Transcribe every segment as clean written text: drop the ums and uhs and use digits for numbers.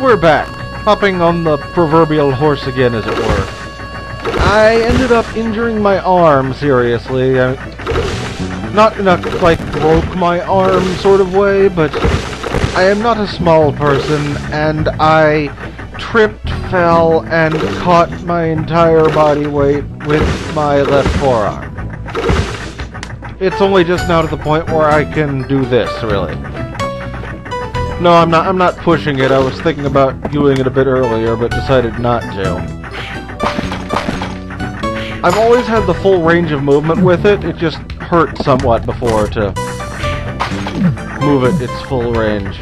And we're back, hopping on the proverbial horse again, as it were. I ended up injuring my arm seriously. Not in a, like, broke my arm sort of way, but I am not a small person, and I tripped, fell, and caught my entire body weight with my left forearm. It's only just now to the point where I can do this, really. No, I'm not pushing it. I was thinking about doing it a bit earlier, but decided not to. I've always had the full range of movement with it. It just hurt somewhat before to move it its full range.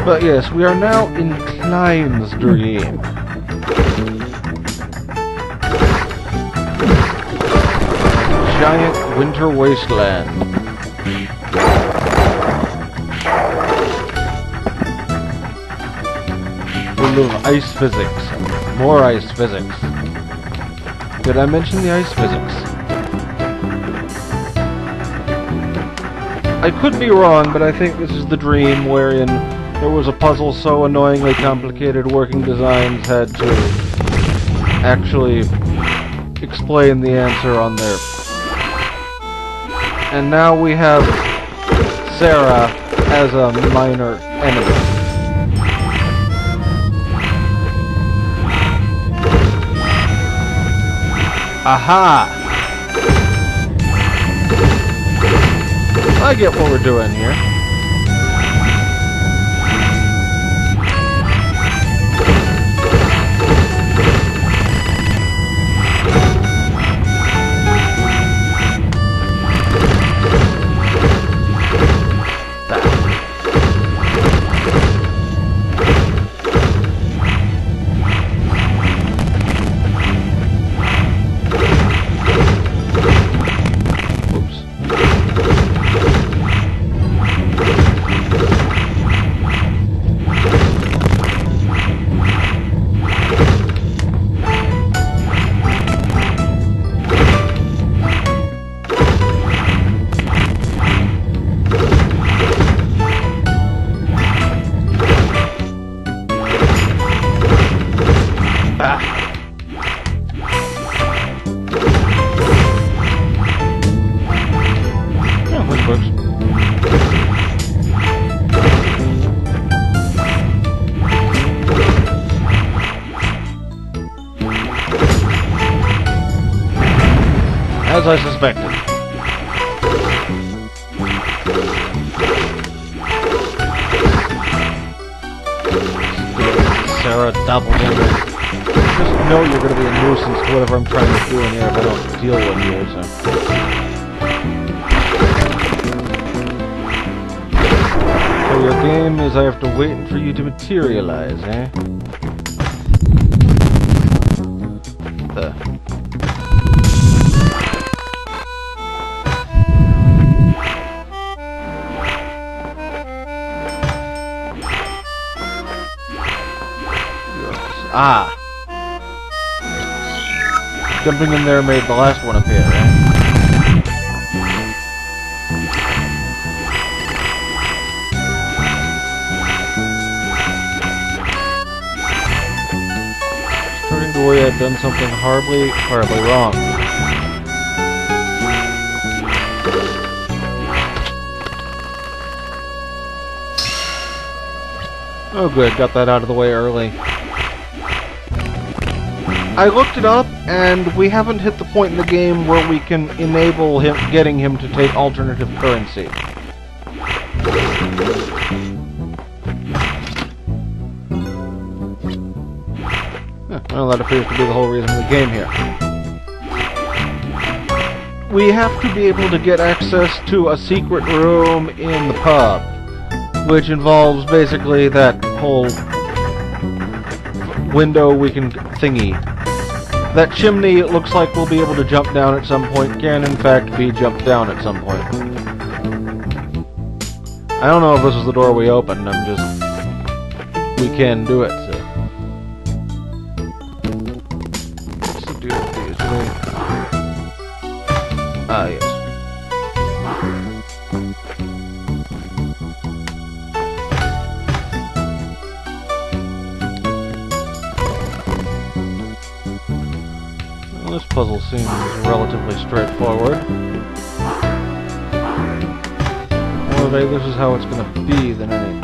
But yes, we are now in Klein's dream. Giant winter wasteland. Full of ice physics. More ice physics. Did I mention the ice physics? I could be wrong, but I think this is the dream wherein there was a puzzle so annoyingly complicated working designs had to actually explain the answer on there. And now we have Sarah as a minor enemy. Aha! I get what we're doing here. As I suspected. Sarah Doppelganger. Just know you're gonna be a nuisance to whatever I'm trying to do in here if I don't deal with you, so. So your game is I have to wait for you to materialize, eh? Ah! Jumping in there made the last one appear, right? Starting to worry I'd done something horribly wrong. Oh good, got that out of the way early. I looked it up, and we haven't hit the point in the game where we can enable him, getting him to take alternative currency. Well, that appears to be the whole reason we came here. We have to be able to get access to a secret room in the pub, which involves basically that whole window we can thingy. That chimney, it looks like we'll be able to jump down at some point, can in fact be jumped down at some point. I don't know if this is the door we opened, I'm just... we can do it, so... Ah, yes. puzzle seems relatively straightforward. Or maybe this is how it's gonna be than anything.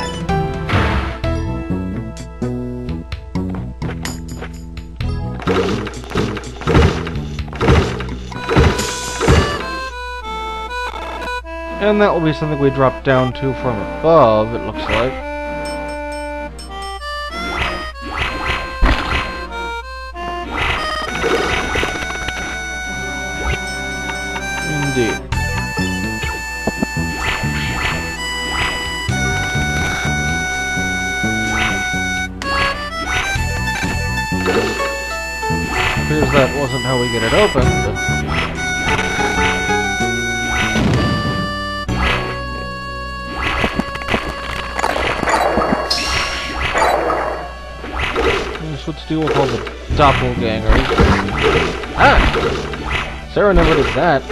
And that will be something we drop down to from above, it looks like. Indeed. Appears that wasn't how we get it open, but... let's deal with all the doppelgangers. Ah! Sarah never did that.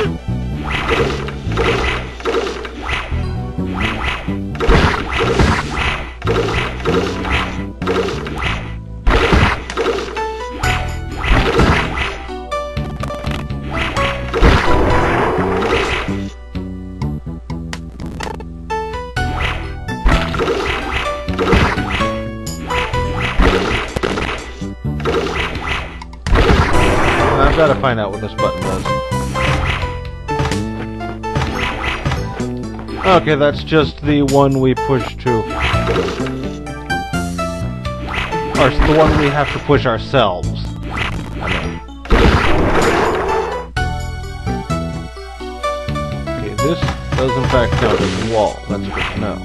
I've got to find out what this button does. Okay, that's just the one we push to... Or the one we have to push ourselves. Okay, this does in fact count as a wall. That's good to know.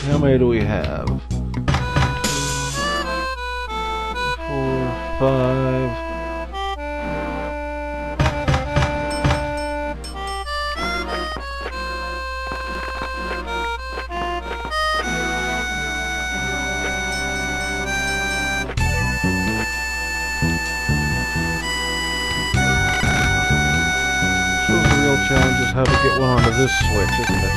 How many do we have? 4, 5... So the real challenge is how to get one onto this switch, isn't it?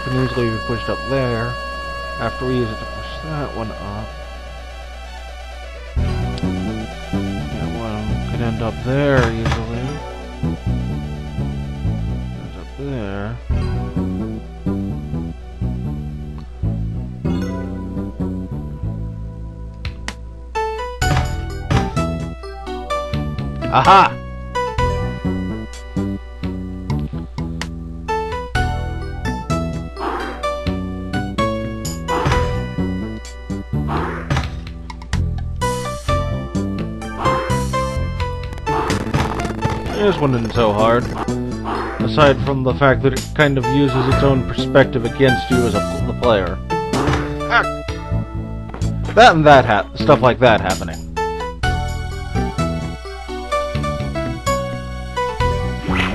Can easily be pushed up there after we use it to push that one up. That one could end up there easily. Ends up there. Aha! This one isn't so hard, aside from the fact that it kind of uses its own perspective against you as the player. Ah. That and that stuff like that happening.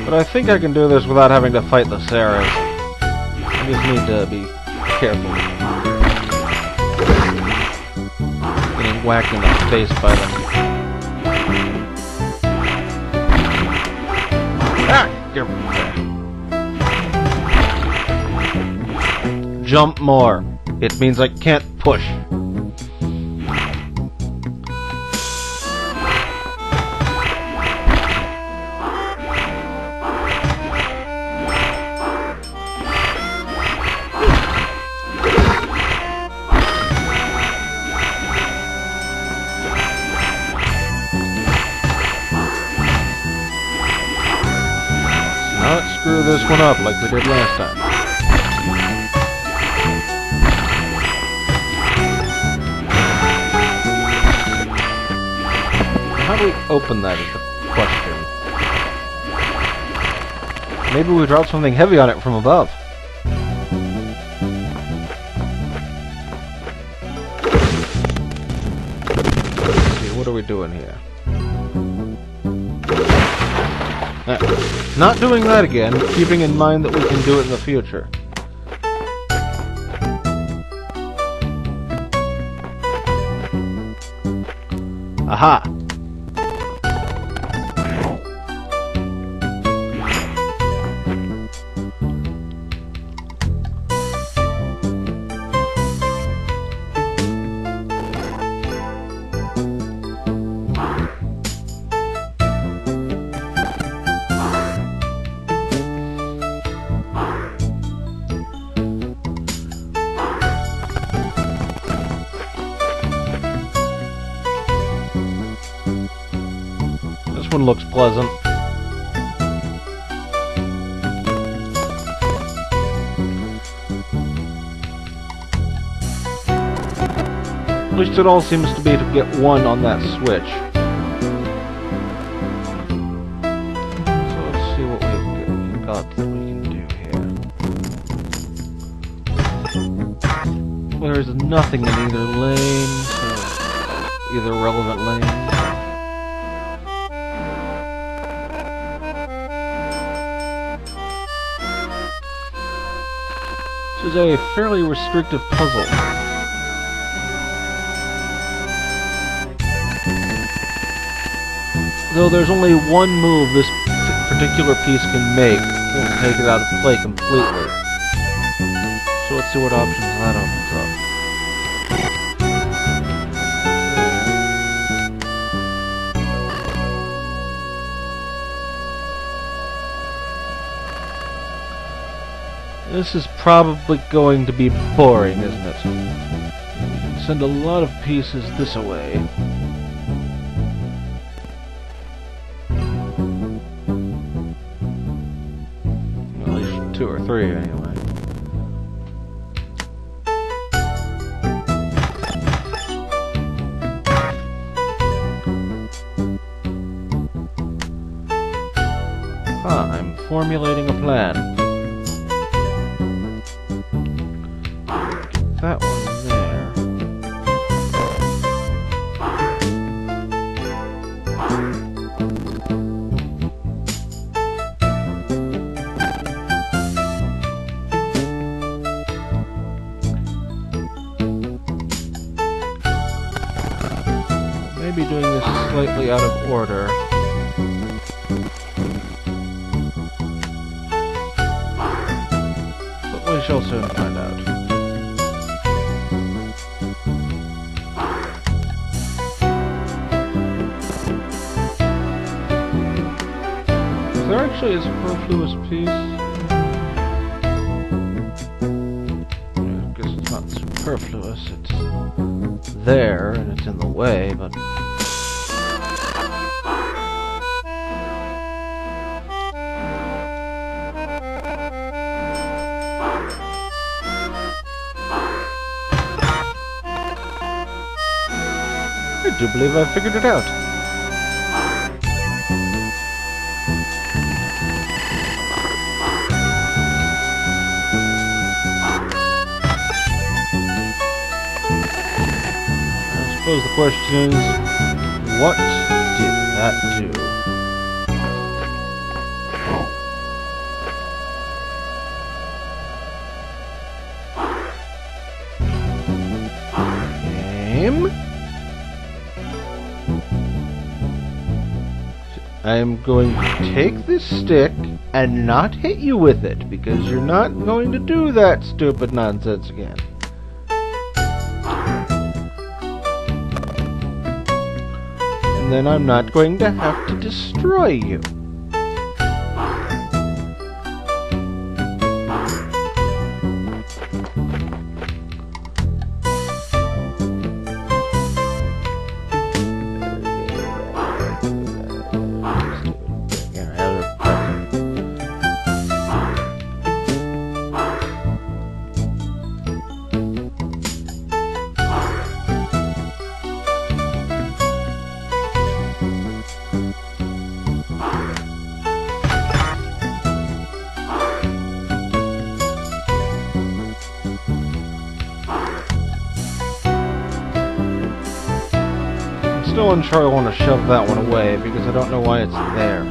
But I think I can do this without having to fight the Sarahs. I just need to be careful. Getting whacked in the face by them. Ah! Jump more. It means I can't push. Screw this one up like we did last time. How do we open that is the question. Maybe we drop something heavy on it from above. Let's see, what are we doing here? Not doing that again, keeping in mind that we can do it in the future. Aha! This one looks pleasant. At least it all seems to be to get one on that switch. So let's see what we've got that we can do here. Well, there's nothing in either lane, so either relevant lane. This is a fairly restrictive puzzle. Though there's only one move this particular piece can make, it won't take it out of play completely. So let's see what options that opens up. This is probably going to be boring, isn't it? We can send a lot of pieces this away. At least 2 or 3, anyway. I'm formulating a plan. That one there. Maybe doing this slightly out of order. But we shall soon find out. There actually is a superfluous piece. I guess it's not superfluous, it's there and it's in the way, but... I do believe I figured it out. I suppose the question is, what did that do? Game? I'm going to take this stick and not hit you with it, because you're not going to do that stupid nonsense again. And then I'm not going to have to destroy you. Still unsure I want to shove that one away because I don't know why it's there.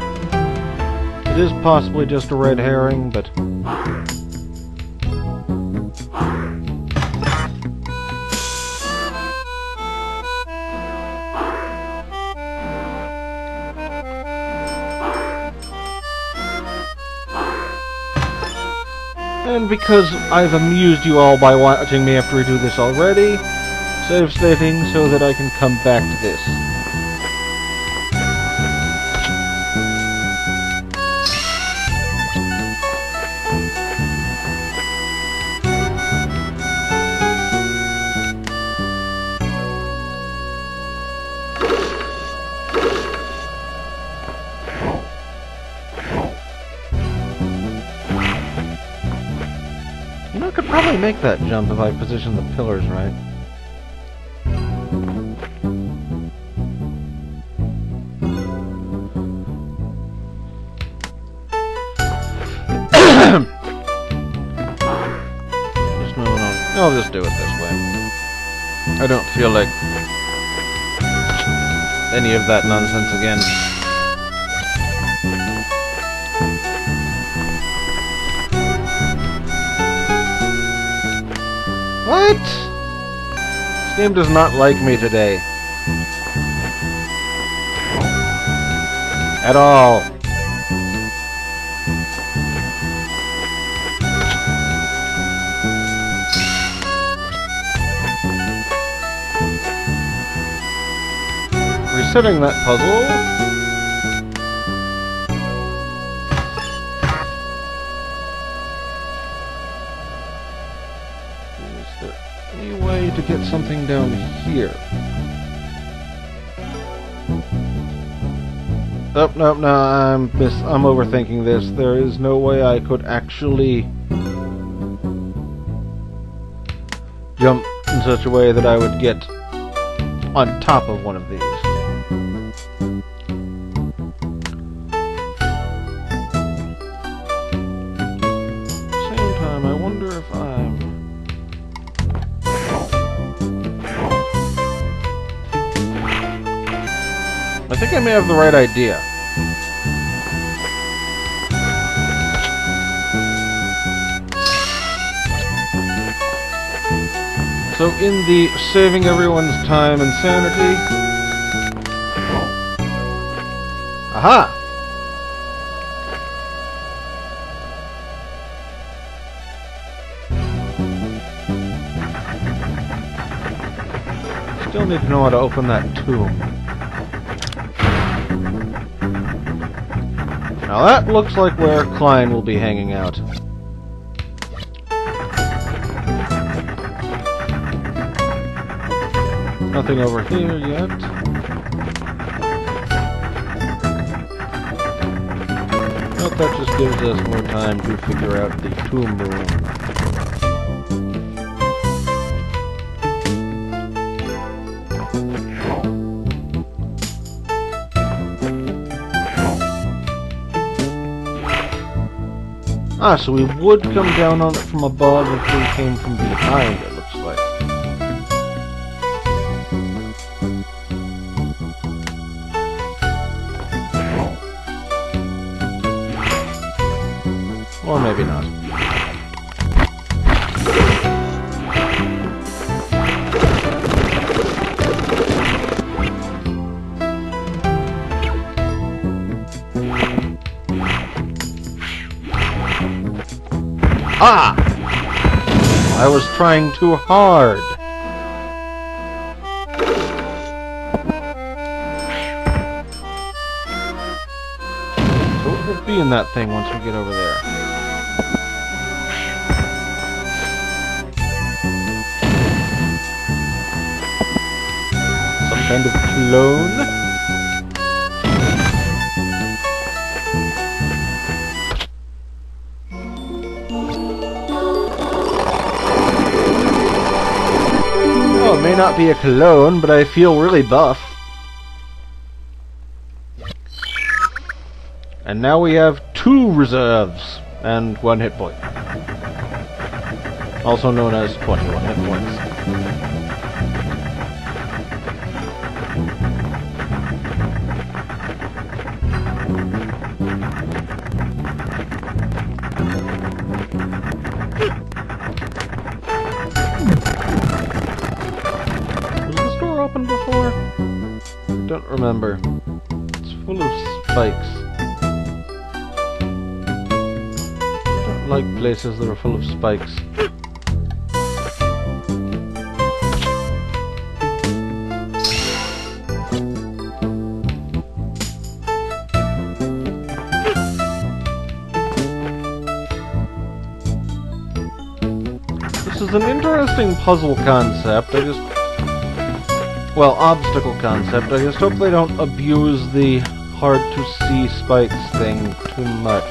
It is possibly just a red herring, but... And because I've amused you all by watching me have to redo this already, save stating so that I can come back to this. You know, I could probably make that jump if I position the pillars right. I'll just do it this way. I don't feel like any of that nonsense again. What? This game does not like me today. At all. Resetting that puzzle. Is there any way to get something down here? Oh, no, I'm overthinking this. There is no way I could actually jump in such a way that I would get on top of one of these. I think I may have the right idea. So in the saving everyone's time and sanity... Aha! Still need to know how to open that tomb. Now that looks like where Klein will be hanging out. Nothing over here yet. Nope, that just gives us more time to figure out the tomb room. Ah, so we would come down on it from above if we came from behind, it looks like. Or maybe not. Ah! I was trying too hard. So what will be in that thing once we get over there? Some kind of clone? It may not be a clone, but I feel really buff. And now we have 2 reserves and 1 hit point. Also known as 21 hit points. Don't remember. It's full of spikes. Don't like places that are full of spikes. This is an interesting puzzle concept. Well, obstacle concept. I just hope they don't abuse the hard-to-see spikes thing too much.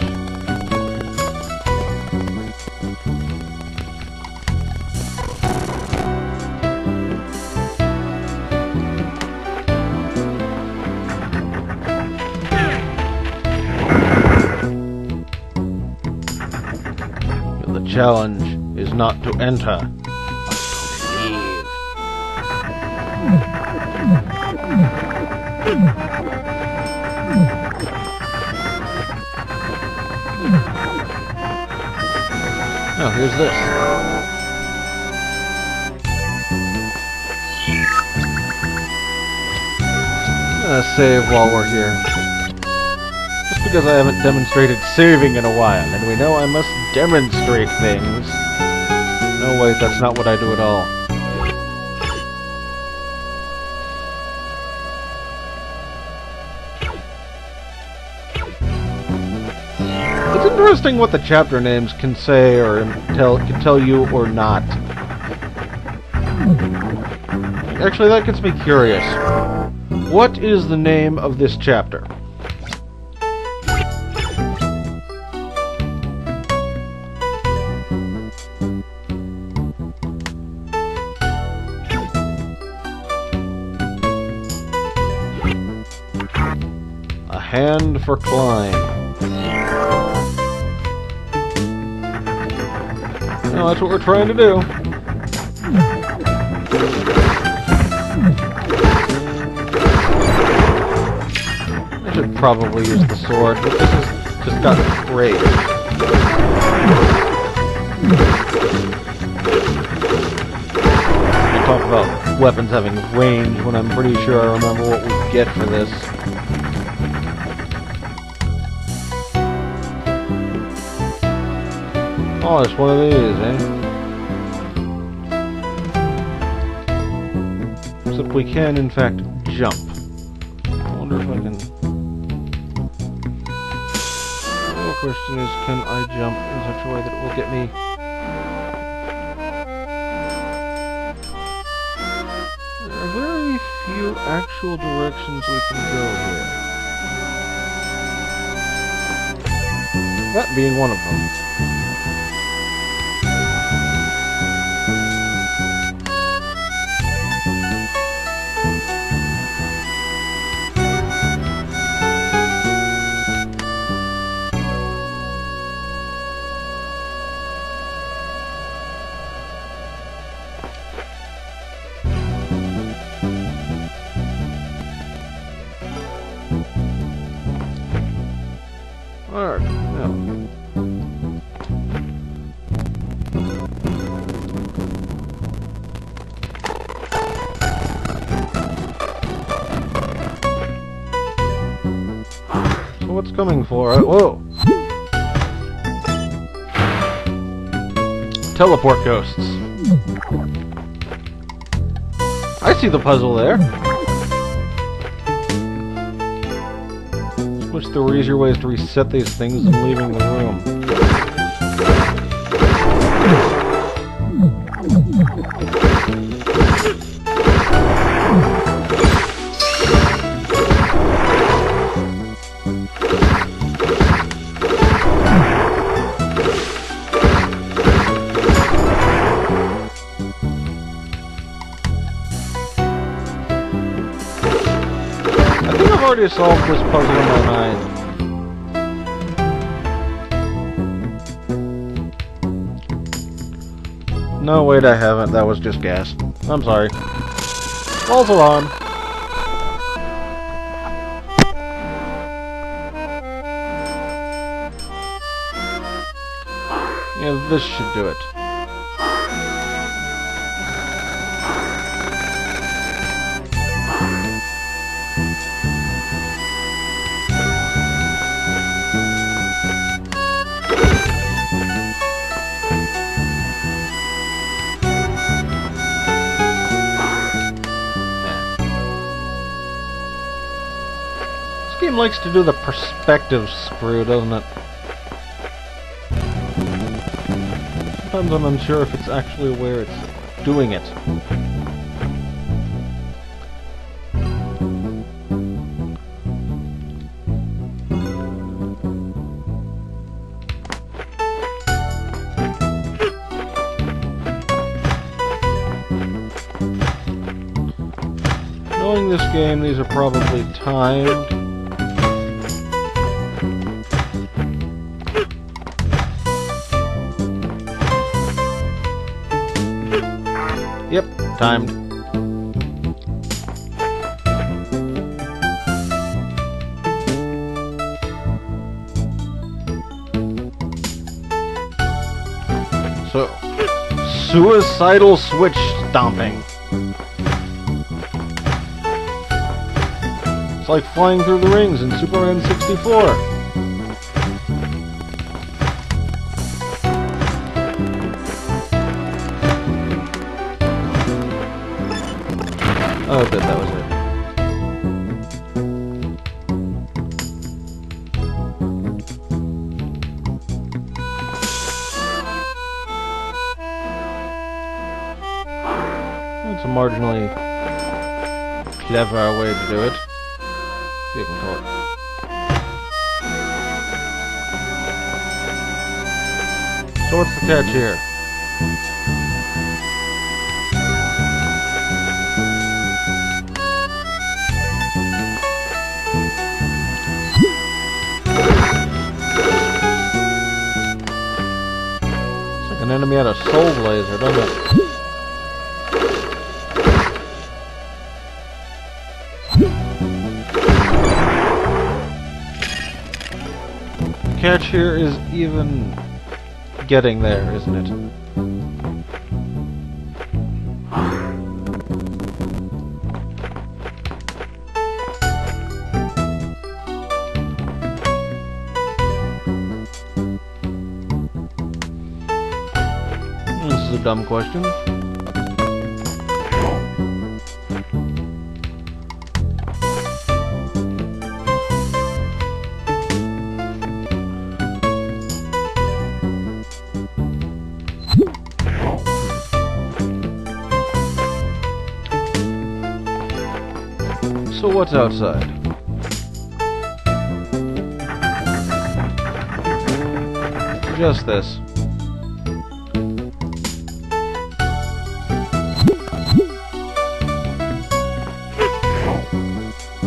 The challenge is not to enter, but to leave. Oh, here's this. I'm gonna save while we're here. Just because I haven't demonstrated saving in a while, and we know I must demonstrate things. No, wait, that's not what I do at all. It's interesting what the chapter names can say or can tell you or not. Actually, that gets me curious. What is the name of this chapter? A hand for climb. No, that's what we're trying to do. I should probably use the sword, but this has just got great. We talk about weapons having range when I'm pretty sure I remember what we get for this. Oh, it's one of these, eh? Except we can, in fact, jump. I wonder if I can... The real question is, can I jump in such a way that it will get me... There are very few actual directions we can go here. That being one of them. Alright, now. So what's coming for it? Whoa! Teleport ghosts. I see the puzzle there. Wish there were easier ways to reset these things than leaving the room. I think I've already solved this puzzle in my mind. No, wait, I haven't. That was just gas. I'm sorry. False alarm. Yeah, this should do it. game likes to do the perspective screw, doesn't it? Sometimes I'm unsure if it's actually where it's doing it. Knowing this game, these are probably timed. Yep, timed. So, suicidal switch stomping. It's like flying through the rings in Superman 64. Oh, good, that was it. That's a marginally clever way to do it. You can call it. So what's the catch here? It's like an enemy out of Soul Blazer, doesn't it? Catch here is even getting there, isn't it? This is a dumb question. So what's outside? Just this.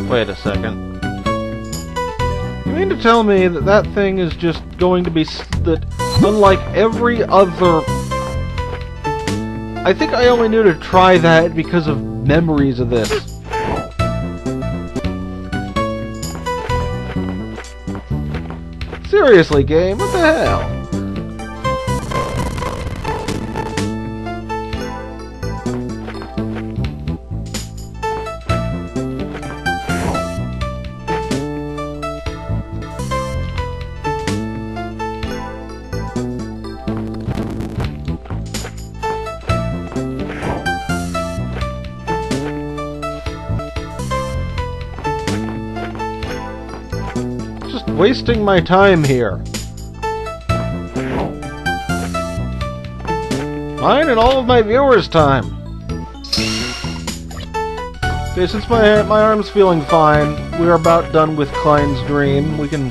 Wait a second. You mean to tell me that that thing is just going to be that, unlike every other... I think I only knew to try that because of memories of this. Seriously, game, what the hell? Wasting my time here. Mine and all of my viewers' time. Okay, since my arm's feeling fine, we're about done with Klein's dream. We can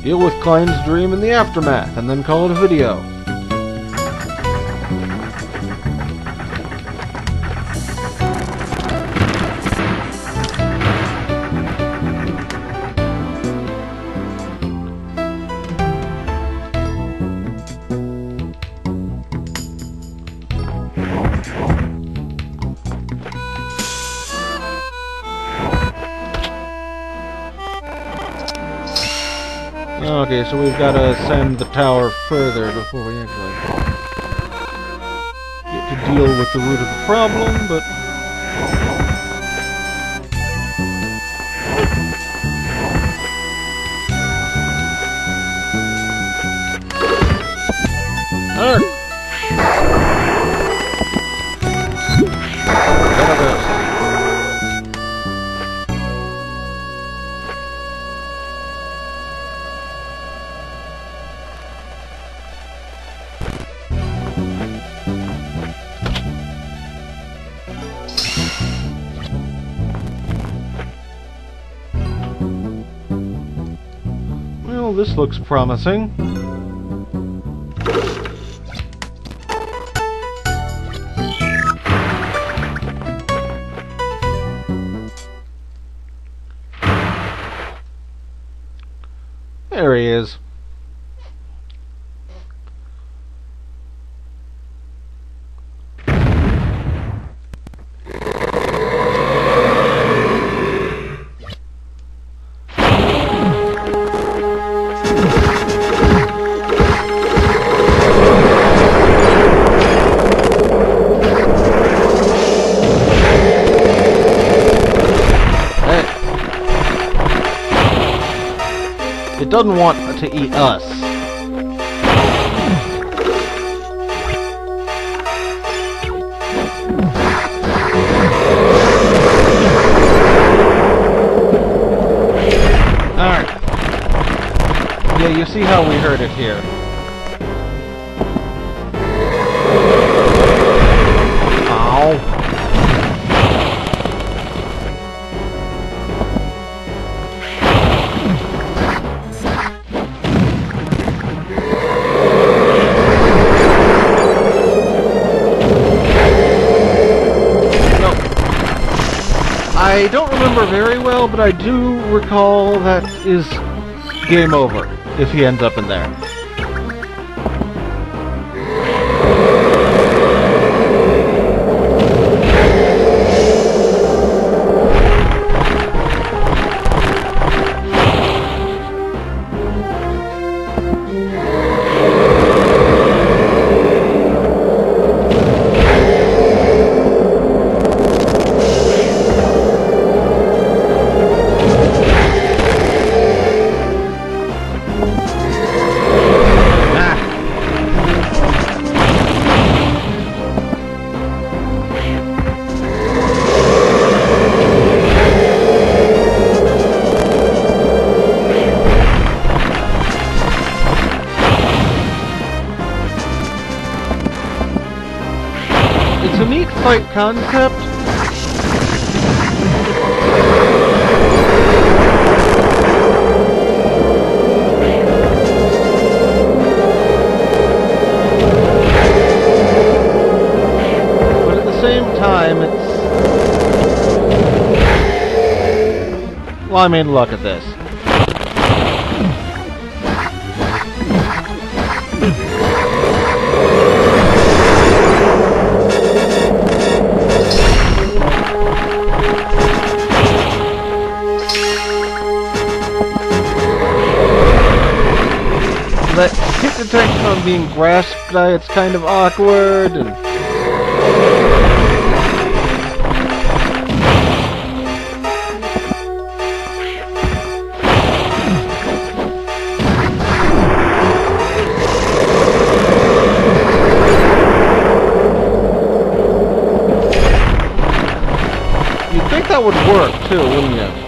deal with Klein's dream in the aftermath, and then call it a video. Okay, so we've got to ascend the tower further before we actually get to deal with the root of the problem, but... Well, this looks promising. There he is. It doesn't want to eat us. Alright. Yeah, you see how we heard it here. Ow. I don't remember very well, but I do recall that is game over if he ends up in there. It's a neat fight concept. But at the same time, it's... Well, I mean, look at this. That hit detection on being grasped by it's kind of awkward, and... You'd think that would work, too, wouldn't you?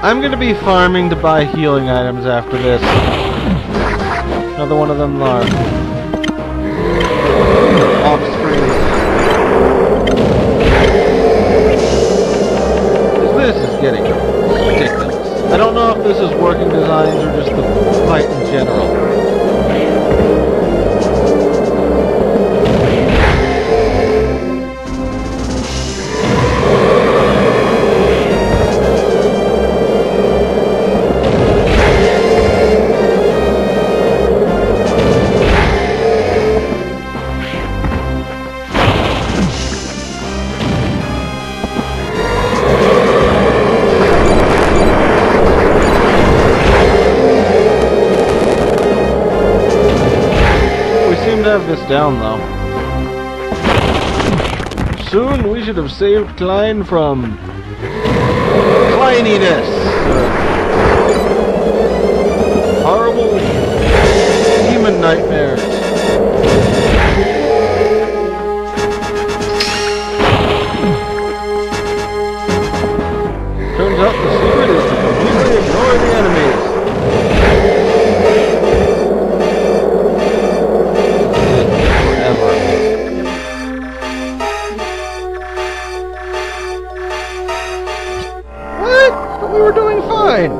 I'm gonna be farming to buy healing items after this. Another one of them are off-screen. This is getting ridiculous. I don't know if this is working designs or just the fight in general. Have this down though. Soon we should have saved Klein from Clininess! Horrible demon nightmares. Turns out the secret is to completely ignore the enemies. Forever. What? But we were doing fine.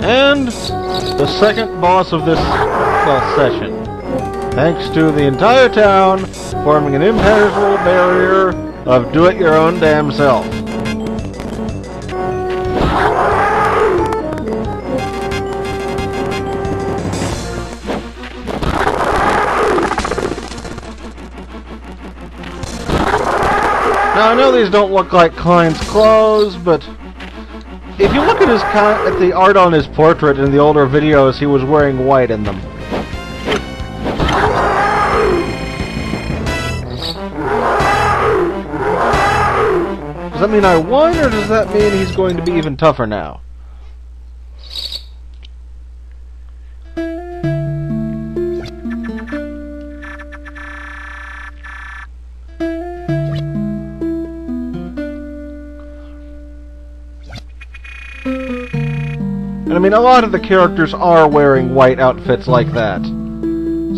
And the second boss of this, well, session. Thanks to the entire town forming an impenetrable barrier of do-it-your-own damn self. Now, I know these don't look like Klein's clothes, but if you look at the art on his portrait in the older videos, he was wearing white in them. Does that mean I won, or does that mean he's going to be even tougher now? And I mean, a lot of the characters are wearing white outfits like that.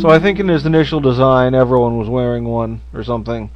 So I think in his initial design, everyone was wearing one or something.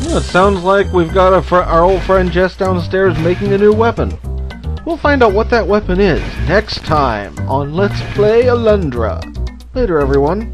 It sounds like we've got our old friend Jess downstairs making a new weapon. We'll find out what that weapon is next time on Let's Play Alundra. Later, everyone.